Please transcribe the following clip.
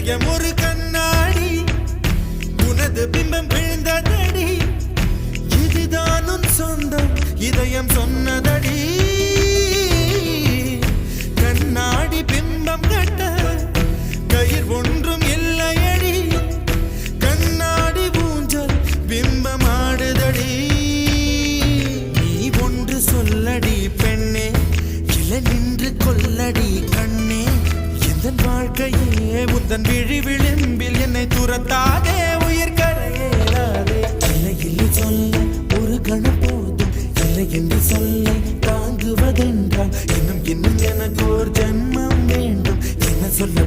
இதயம் ஒரு கண்ணாடி, உனது பிம்பம் விழுந்ததடி. இதுதான் உன் சொந்தம், இதயம் சொன்னதடி. கண்ணாடி பிம்பம் கட்ட கயிர் ஒன்றும் இல்லையடி. கண்ணாடி ஊஞ்சல் பிம்பம் ஆடுதடி. நீ ஒன்று சொல்லடி பெண்ணே, இலை நின்று கொல்லடி கண்ணே. எந்த வாழ்க்கையே உந்தன் விழி விளிம்பில் என்னை துரத்தாதே, உயிர் கரையேறாதே. இல்லை இல்லை சொல்ல ஒரு கணம் போதும், இல்லை என்று சொல்ல தாங்குவதென்றால் இன்னும் இன்னும் எனக்கு ஒரு ஜென்மம் வேண்டும். என்ன சொல்ல